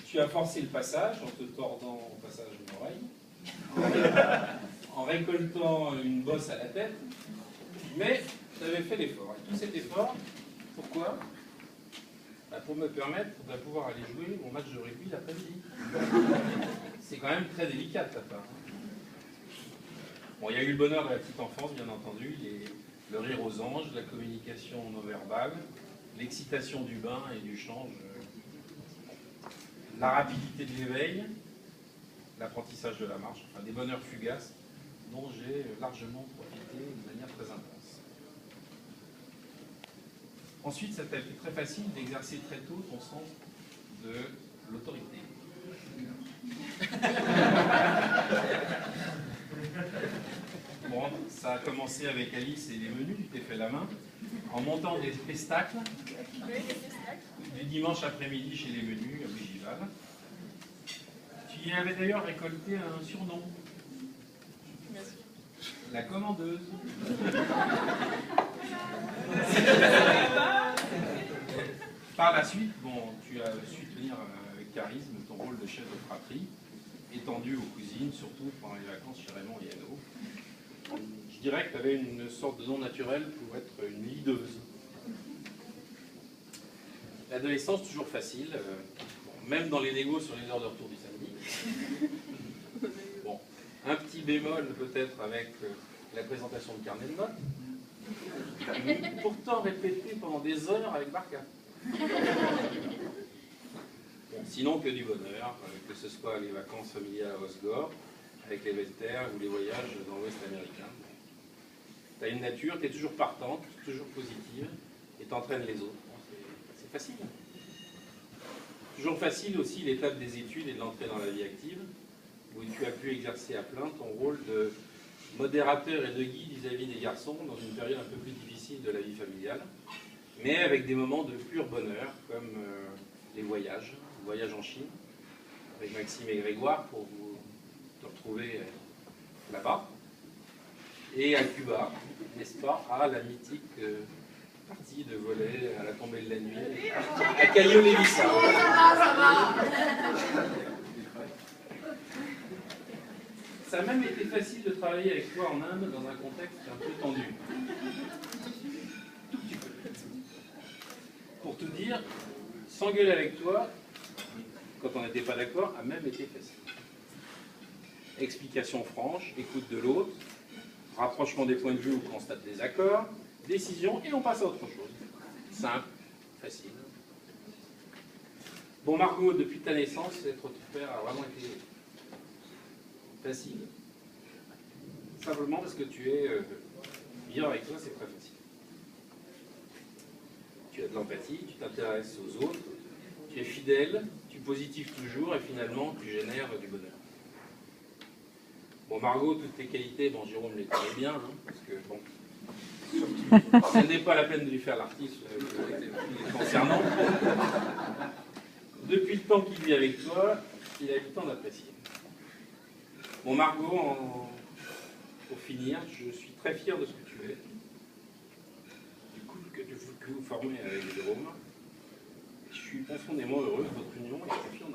Tu as forcé le passage en te tordant au passage une oreille, en récoltant une bosse à la tête, mais tu avais fait l'effort. Et tout cet effort, pourquoi? Bah, pour me permettre de pouvoir aller jouer mon match de rugby l'après-midi. C'est quand même très délicat de ta part. Bon, il y a eu le bonheur de la petite enfance, bien entendu, le rire aux anges, la communication non verbale, l'excitation du bain et du change, la rapidité de l'éveil, l'apprentissage de la marche, enfin des bonheurs fugaces dont j'ai largement profité de manière très intense. Ensuite, ça t'a été très facile d'exercer très tôt ton sens de l'autorité. Bon, ça a commencé avec Alice et les menus, tu t'es fait la main, en montant des pestacles du dimanche après-midi chez les menus à Bougival. Tu y avais d'ailleurs récolté un surnom. La commandeuse. Par la suite, bon, tu as su tenir avec charisme ton rôle de chef de fratrie, étendu aux cousines, surtout pendant les vacances chez Raymond et Anno. Je dirais que tu avais une sorte de don naturel pour être une leaduse. L'adolescence, toujours facile, même dans les négos sur les heures de retour du samedi. Bon, un petit bémol peut-être avec la présentation de carnet de notes, pourtant répété pendant des heures avec Barca. Bon, sinon que du bonheur, que ce soit les vacances familiales à Osgore, avec les Velter ou les voyages dans l'Ouest américain. Tu as une nature, tu es toujours partante, toujours positive, et tu entraînes les autres. C'est facile. Toujours facile aussi l'étape des études et de l'entrée dans la vie active, où tu as pu exercer à plein ton rôle de modérateur et de guide vis-à-vis des garçons dans une période un peu plus difficile de la vie familiale, mais avec des moments de pur bonheur, comme les voyages en Chine, avec Maxime et Grégoire, pour vous te retrouver là-bas, et à Cuba, n'est-ce pas, à la mythique partie de volley à la tombée de la nuit, à Cayo Levissa. Ça a même été facile de travailler avec toi en Inde dans un contexte un peu tendu. Tout petit peu. Pour te dire, s'engueuler avec toi, quand on n'était pas d'accord, a même été facile. Explication franche, écoute de l'autre, rapprochement des points de vue ou constate des accords, décision et on passe à autre chose. Simple, facile. Bon Margot, depuis ta naissance, être ton père a vraiment été facile. Simplement parce que tu es vivre avec toi, c'est très facile. Tu as de l'empathie, tu t'intéresses aux autres, tu es fidèle, tu positives toujours et finalement tu génères du bonheur. Bon Margot, toutes tes qualités, bon Jérôme les connaît bien, hein, parce que bon, ce n'est pas la peine de lui faire l'artiste les concernant. Depuis le temps qu'il vit avec toi, il a eu le temps d'apprécier. Bon Margot, pour finir, je suis très fier de ce que tu es, du couple que vous formez avec Jérôme. Je suis profondément heureux de votre union et confiant